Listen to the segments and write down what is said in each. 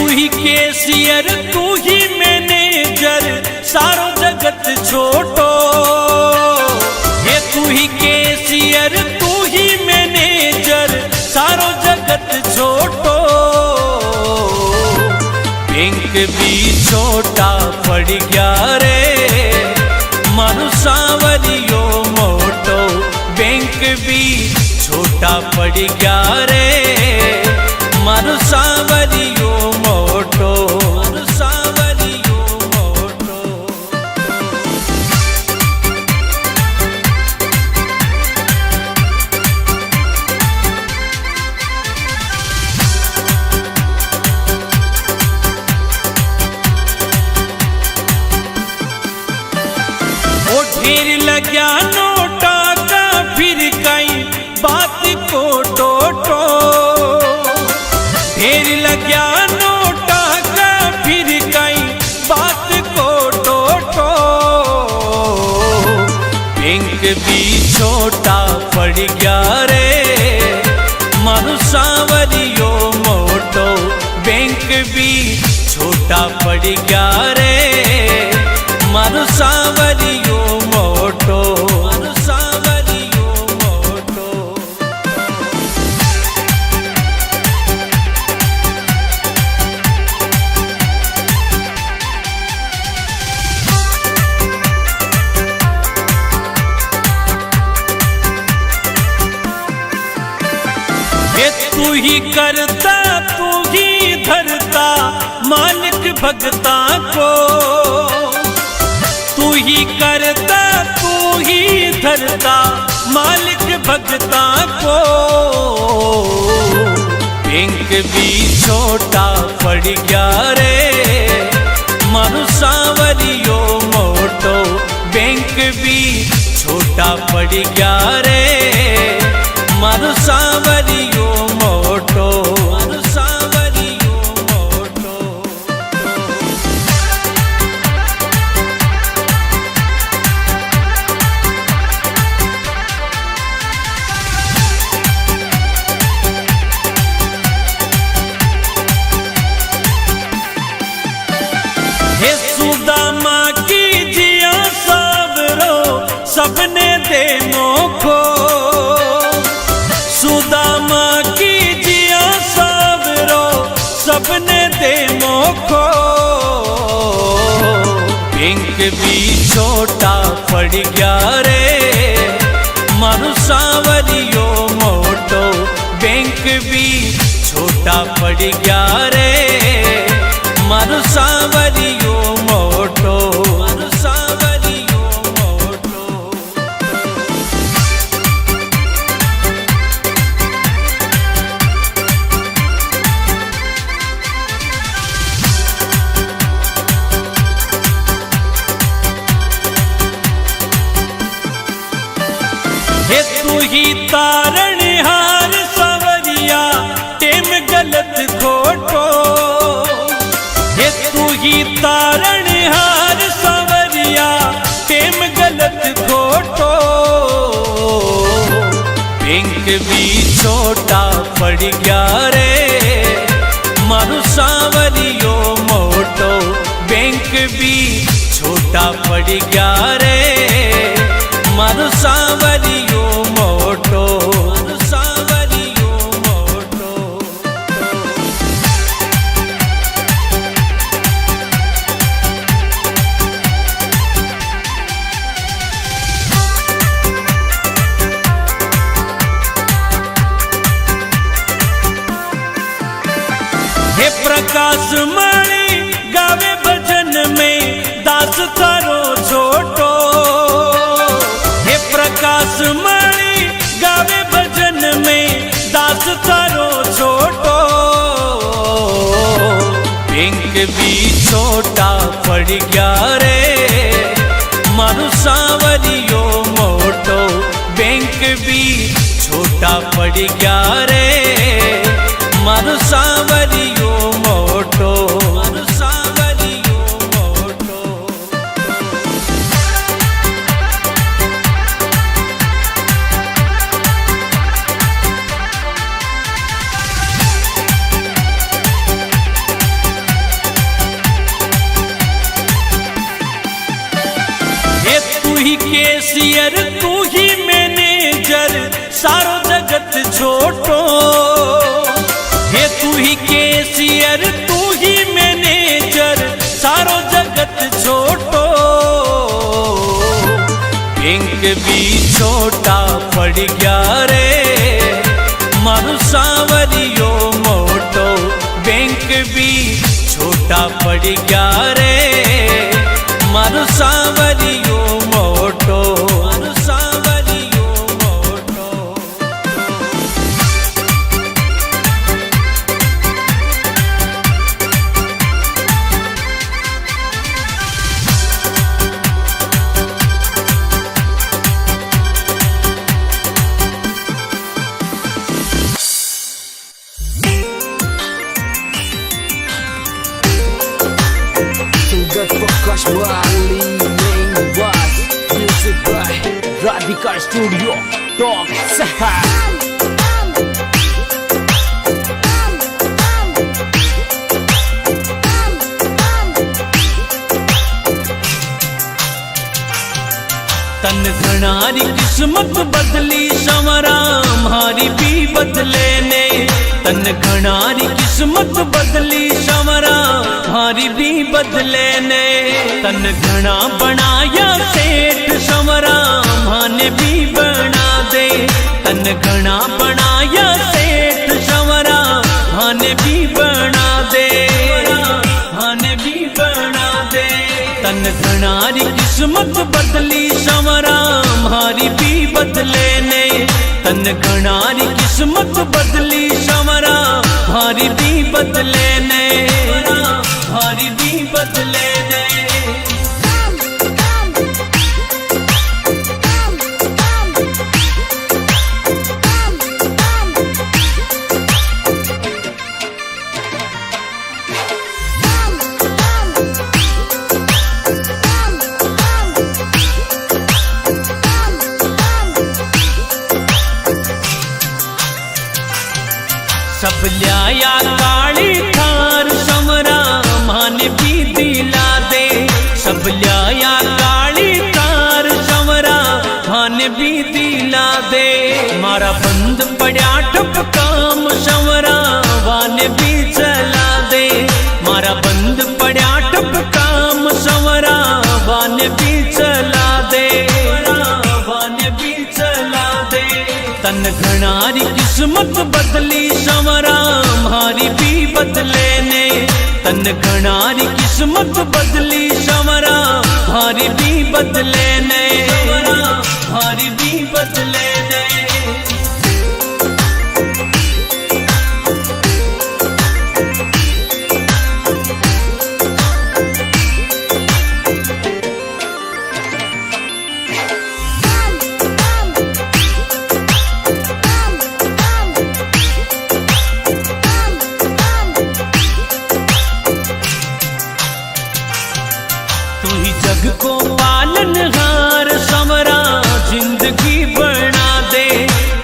ही cashier तू ही manager सारो जगत छोटो। ये तू ही केशियर तू ही मैनेजर सारो जगत छोटो। बैंक भी छोटा पड़ गया रे मानु सांवरियो मोटो। बैंक भी छोटा पड़ गया रे मानु सांवरियो मोटो। मानु सांवरियो मोटो। ओ ढेर लग्या नोटा का फिर कई बात को टोटो। ढेर लग्या नोटा का फिर कई बात को टोटो। बैंक भी छोटा पड़ गया रे मानु सांवरियो मोटो। बैंक भी छोटा पड़ गया रे मानु सांवरियो मोटो। मानु सांवरियो मोटो। ये तू ही करता तू ही धरता मालिक भगता को। तू ही करता तू ही धरता मालिक भगता को। बैंक भी छोटा पड़ गया रे मानु सांवरियो मोटो। बैंक भी छोटा पड़ गया रे मानु सांवरियो मोटो। मानु सांवरियो मोटो। हे सुदामा की जिया सावरो सबने दे मोखो। सुदामा की जिया सावरो सबने दे मोखो। बैंक भी छोटा पड़ गया रे मानु सांवरियो मोटो। बैंक भी छोटा पड़ गया रे मानु सांवरियो मोटो। मानु सांवरियो मोटो। हे तू ही तारणहार सांवरिया टेम गलत खोटो। हे तू ही तारणहार सांवरिया टेम गलत खोटो। बैंक भी छोटा पड़ गया रे मानु सांवरियो मोटो। बैंक भी छोटा पड़ गया रे मानु सांवरियो मोटो। मानु सांवरियो मोटो। हे प्रकाश मणि गावे भजन में दास थारो छोटो। हे प्रकाश मणि गावे भजन में दास थारो छोटो। बैंक भी छोटा पड़ गया रे मानु सांवरियो मोटो। बैंक भी छोटा पड़ गया रे मानु सांवरियो मोटो। मानु सांवरियो मोटो। भी छोटा पड़ गया रे मारू सावरियो मोटो। बैंक भी छोटा पड़ गया रे मारू सावरियो मोटो। मारू सावरियो मोटो। Podcast Bali main was music by Radhika Studio Talk Sahar. तन घनारी किस्मत बदली संवरा हमारी भी बदले ने। तन घनारी किस्मत बदली संवरा हमारी भी बदले ने। तन घना बनाया सेठ संवरा माने भी बना दे। तन घना बनाया सेठ संवरा माने भी बना दे। माने भी बना दे। तन घनारी किस्मत बदली संवरा हमारी भी बदले ने। तन घनारी किस्मत बदली संवरा हमारी भी बदले ने। हमारी भी बदले ने। सब लिया काली थार संवरा माने भी दिला दे। सब लिया काली थार संवरा माने भी दिला दे। मारा बंद पड़ा ठप काम संवरा वाने भी चला दे। मारा बंद पड़ा ठप काम संवरा वाने भी चला दे। वाने भी चला दे। तन घनारी किस्मत बदली संवरा हमारी भी बदले ने। तन घनारी किस्मत बदली संवरा हमारी भी बदले ने। हमारी भी बदले ने। जग को पालनहार संवरा जिंदगी बना दे।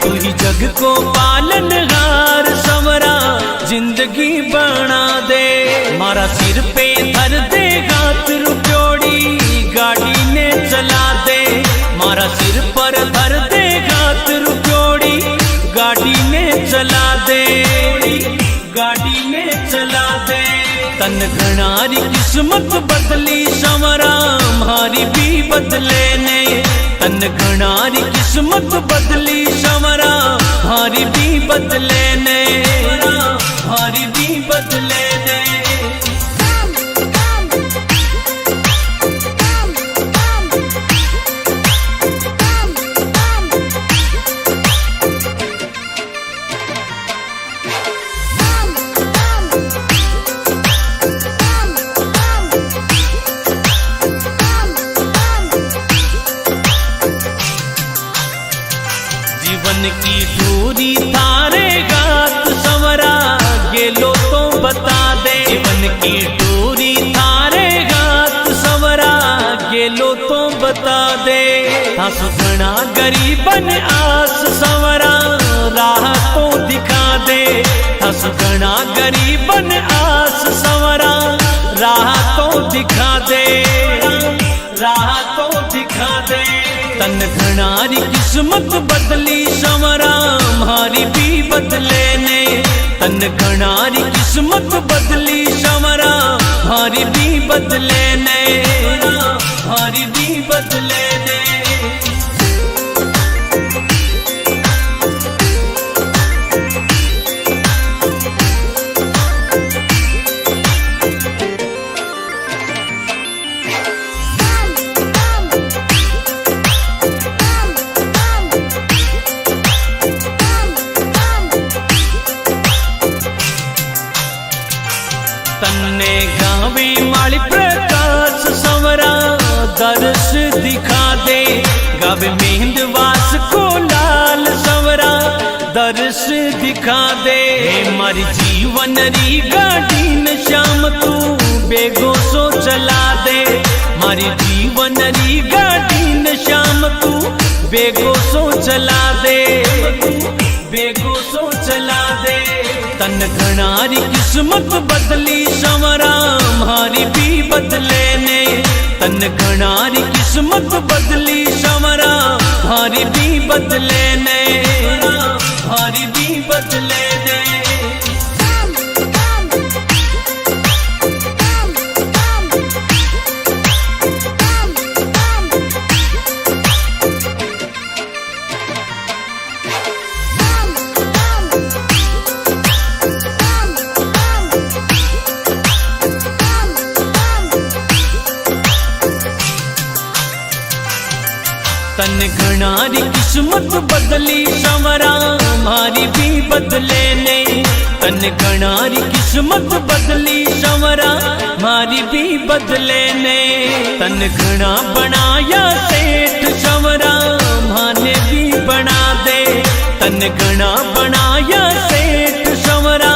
तू ही जग को पालनहार संवरा जिंदगी बना दे। मारा सिर पे धर दे हाथ रुपयोड़ी गाड़ी ने चला दे। मारा सिर पर धर दे हाथ रुपयोड़ी गाड़ी ने चला दे। गाड़ी ने चला दे। तन घनारी किस्मत बदली संवरा हमारी भी बदले ने। तन घनारी किस्मत बदली संवरा हमारी भी बदले ने। हमारी भी बदले ने। जीवन की दूरी तारे गात संवरा गेलो तो बता दे। जीवन की दूरी तारे गात संवरा गेलो तो बता दे। हंस घना गरीबन आस संवरा राह तो दिखा दे। हंस घना गरीबन आस संवरा राह तो दिखा दे। राह तो दिखा दे। तन घनारी किस्मत बदली संवरा हमारी भी बदले ने। तन घनारी किस्मत बदली संवरा हमारी भी बदले ने। हमारी भी बदले ने। गावे माली प्रकाश संवरा दर्श दिखा दे, गावे मेहंदवास को लाल संवरा दर्श दिखा दे। मारी जीवन री गाड़ी न श्याम तू बेगो सो चला दे, मारी जीवन री गाड़ी न श्याम तू बेगो सो चला दे, बेगो सो चला दे। तन घनारी किस्मत बदली संवरा मारी भी बदले ने, तन घनारी किस्मत बदली संवरा मारी भी बदले ने, मारी भी बदले ने। तन घनारी किस्मत बदली संवरा मारी भी बदले ने, तन घनारी किस्मत बदली संवरा मारी भी बदले ने। तन घना बनाया सेठ संवरा माने भी बना दे, तन घना बनाया सेठ संवरा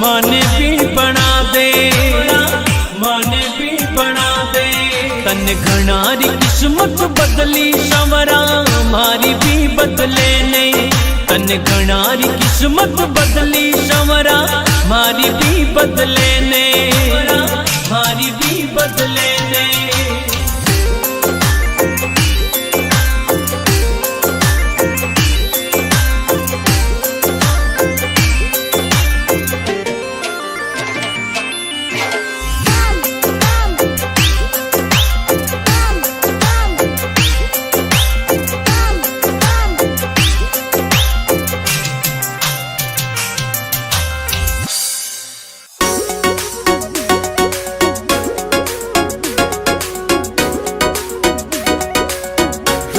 माने भी बना दे, माने भी बना दे। तन घनारी किस्मत बदली संवरा मारी भी बदले ने, तन घनारी किस्मत बदली संवरा मारी भी बदले ने, मारी भी बदले ने।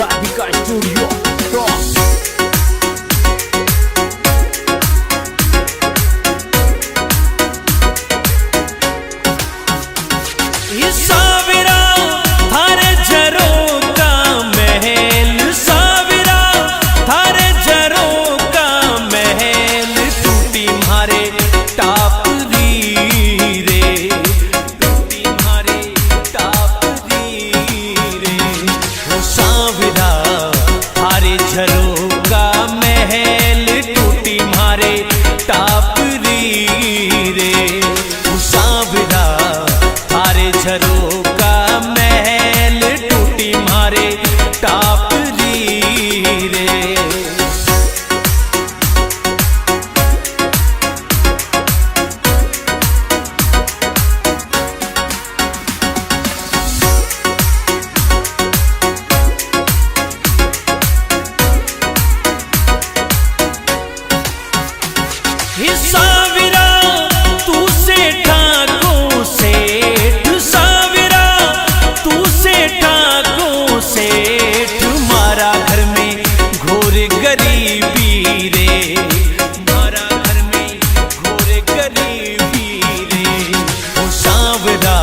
Radhika Studio Talk. साविरा थारे झरों का महल, साविरा थारे झरों का महल, टूटी मारे टापरी रे, टूटी मारे टापरी रे। ओ साविरा थारे झरों का महल, टूटी मारे टापरी रे। ओ साविरा थारे झरों का महल, टूटी मारे टापरी रे। साविरा तू सेठाको सेठ, साविरा तू सेठाको सेठ, मारा घर में घोर गरीबी रे, मारा घर में घोर गरीबी रे। ओ साविरा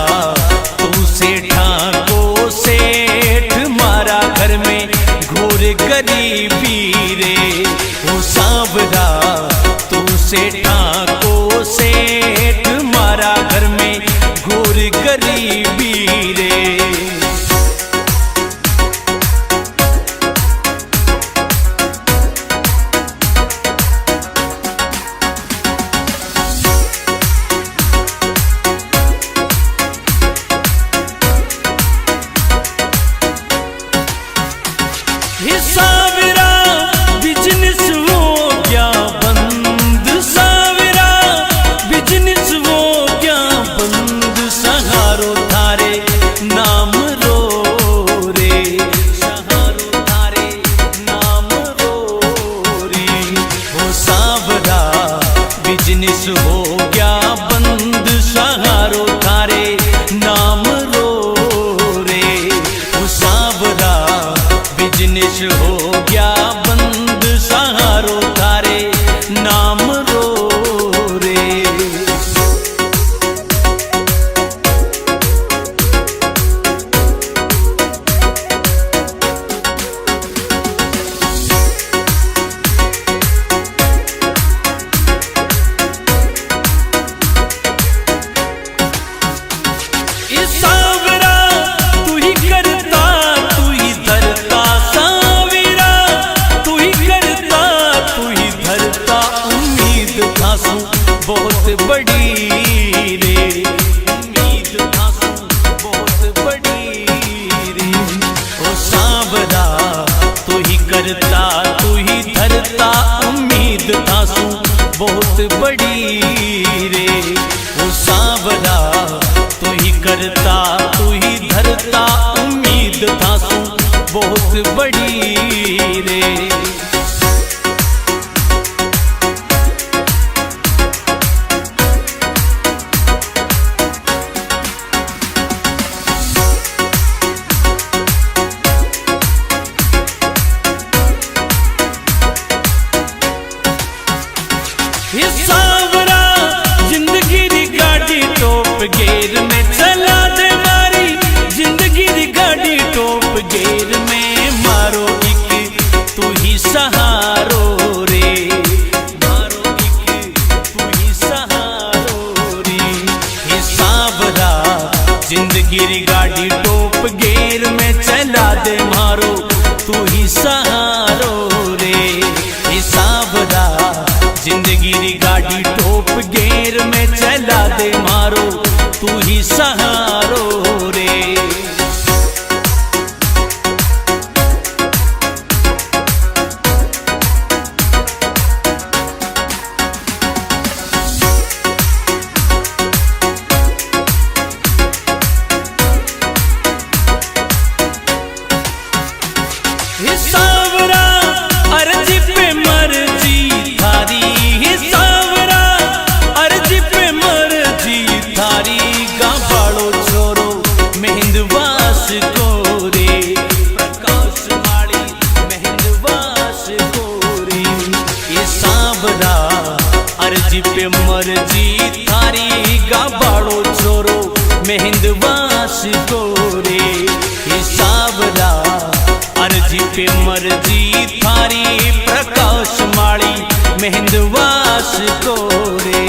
तू सेठाको सेठ, मारा घर में घोर गरीबी रे। ओ साविरा सेठाको सेठ, मारा घर में घोर गरीबी रे। साविरा बिजनेस हो गया बंद, साविरा बिजनेस हो गया बंद, सहारो थारे नाम रो रे, सहारो थारे नाम रो रे। ओ साविरा बिजनेस हो गया बंद, सहारो थारे नाम रो रे। ओ साविरा बिजनेस हो गया बंद, सहारो थारे नाम रो रे। तू ही धरता उम्मीद थासू बहुत बड़ी रे। ओ सांवरा तू ही करता तू ही धरता उम्मीद थासू बहुत बड़ी रे। सांवरा जिंदगी दी गाड़ी टॉप गेर में चला दे मारी, जिंदगी दी गाड़ी टॉप गेर में मारो एक तू ही सहारो रे, मारो एक तू ही सहारो रे। हे सांवरा जिंदगी दी गाड़ी टॉप गेर में चला दे मारो तू ही सहारो रे। हे सांवरा जिंदगी री गाड़ी टॉप गेर में चला दे मारो तू ही सहारो रे। सांवरा अर्जी पे मर्जी थारी, सांवरा अर्जी पे मर्जी थारी। गांवाड़ो छोरो मेहंदवास को रे, प्रकाश माड़ी मेहंदवास को रे। ये सांवरा अर्जी पे मर्जी थारी, गांवाड़ो छोरो मेहंदवास को रे। ये सांवरा अर्जी पे मर्जी थारी, प्रकाश माड़ी मेहंदवास को रे।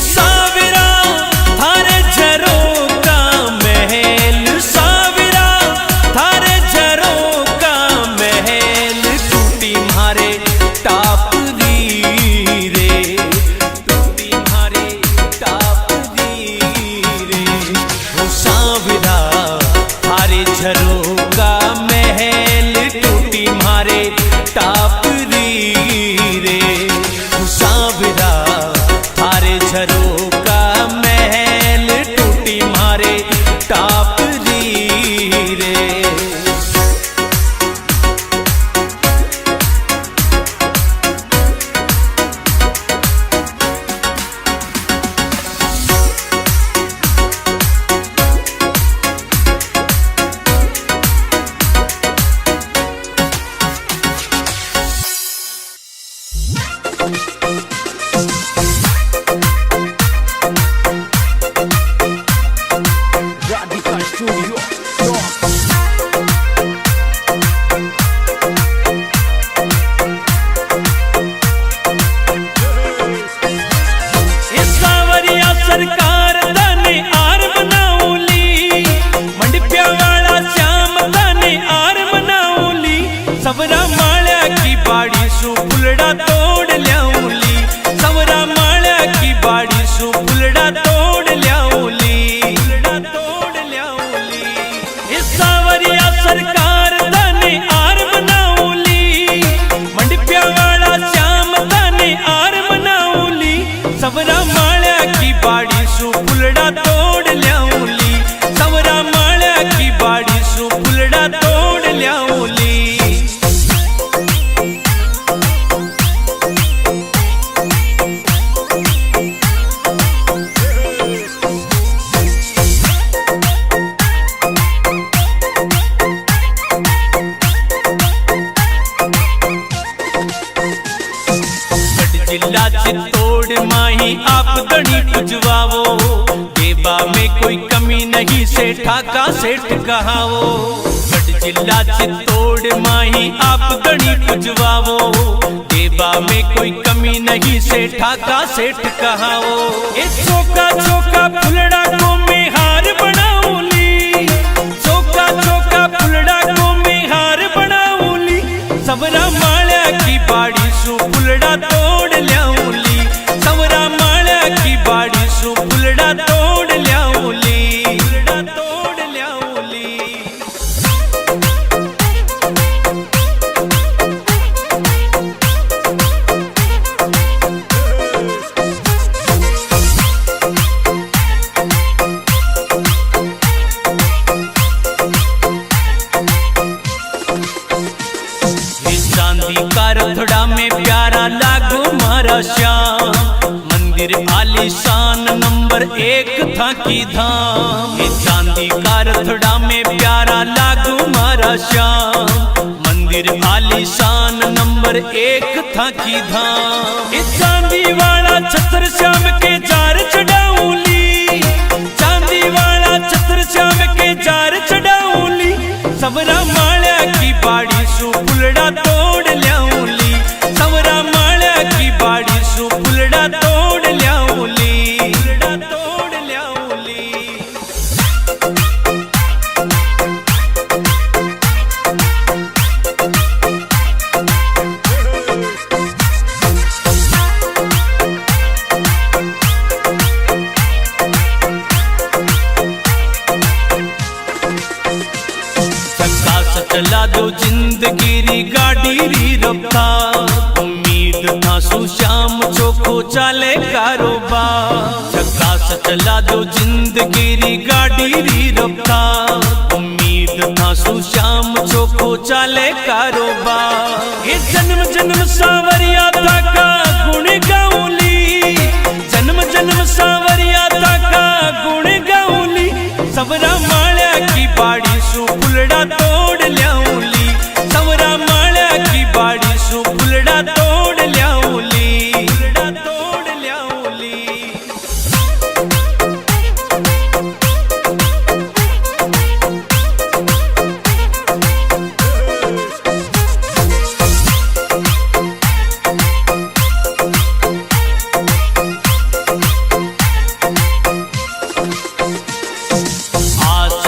सांवरा थारे झरोका महल, सांवरा थारे झरोका महल। टूटी मारे टापरी रे, टूटी मारे टापरी रे। ओ सांवरा थारे झरोका महल, टूटी मारे टापरी रे। ओ सांवरा थारे झरोका महल, टूटी मारे टापरी रे। Radical Studio Rock. सांवरिया सरकार दाने आर बनाऊली, मंडपिया वाला श्याम दाने आर बनाऊली। सवरा माळ्या की बाड़ी सु फुलड़ा तोड़ ल्याऊली, सवरा माळ्या की बाड़ी सु फुलड़ा तोड़ ल्याऊली, फुलड़ा तोड़ ल्याऊली। सांवरिया सरकार दाने आर बनाऊली, मंडपिया वाला श्याम दाने आर बनाऊली। सवरा माळ्या की बाड़ी सु फुलड़ा तोड़ ल्याऊली, सवरा माळ्या की बाड़ी सु फुलड़ा तोड़ ल्याऊली। जिला चित्तौड़ माही आप दड़ी पुजवाओ, देवा में कोई कमी नहीं सेठा का सेठ कहावो। गढ़ जिला चित्तौड़ माही आप दड़ी पुजवाओ, देवा में कोई कमी नहीं सेठा का सेठ कहावो। ए चौका चौका फुलड़ा को में हार बनाऊली, चौका चौका फुलड़ा को चांदी का रथड़ा में प्यारा लागो मारा श्याम, मंदिर आलीशान नंबर 1 था की धाम। ये चांदी का रथड़ा में प्यारा लागो मारा श्याम, मंदिर आलीशान नंबर 1 था की धाम। ये चांदी वाला छत्र श्याम के जार चढ़ाऊली, चांदी वाला छत्र श्याम के जार चढ़ाऊली। सबरा माळ्या की बाड़ी सु फुलड़ा तोड़ ल्याऊली, सबरा माळ्या की बाड़ी सु फुलड़ा तोड़ ल्याऊली, फुलड़ा तोड़ ल्याऊली। चला दो जिंदगी री गाड़ी री रफ्तार, उम्मीद था सुश्याम चोखो चाले कारोबार। चक्का से चला दो जिंदगी री गाड़ी री रफ्तार, उम्मीद था सुश्याम चोखो चाले कारोबार। ये जन्म जन्म सावरिया था का गुण गाऊली, जन्म जन्म सावरिया था का गुण गाऊली। सबरा माळ्या की बाड़ी सु फुलड़ा तोड़ ल्याऊली, सबरा माळ्या की बाड़ी सु फुलड़ा तोड़ ल्याऊली, फुलड़ा तोड़ ल्याऊली।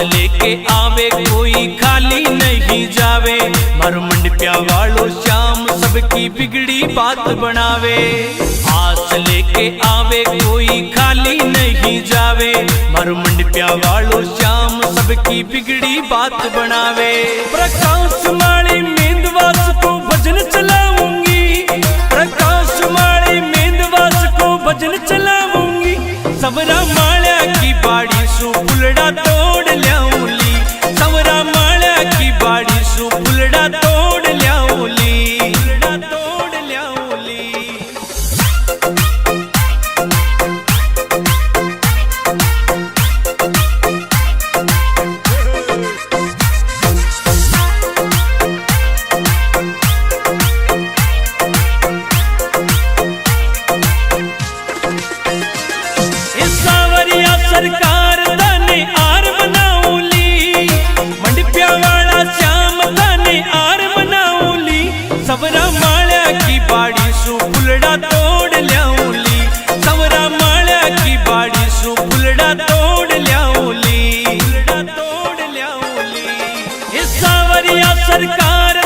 लेके आवे कोई खाली नहीं जावे, मर मंडपिया वालो श्याम सबकी बिगड़ी बात बनावे। आस लेके आवे कोई खाली नहीं जावे, मर मंडपिया वालो श्याम सबकी बिगड़ी बात बनावे। प्रकाश माली मेंदवास को भजन चलाऊंगी, प्रकाश माली मेंदवास को भजन चलाऊंगी। सबरा माळ्या की बाड़ी सु फुलड़ा तोड़ ल्याऊली, सबरा माळ्या की बाड़ी सु फुलड़ा तोड़ ल्याऊली, फुलड़ा तोड़ ल्याऊली। सरकार दाने आर बनाऊली, मंडपिया वाला श्याम दाने आर बनाऊली। सबरा माळ्या की बाड़ी सु फुलड़ा तोड़ ल्याऊली, सबरा माळ्या की बाड़ी सु फुलड़ा तोड़ ल्याऊली, फुलड़ा तोड़ ल्याऊली। ये सावरिया सरकार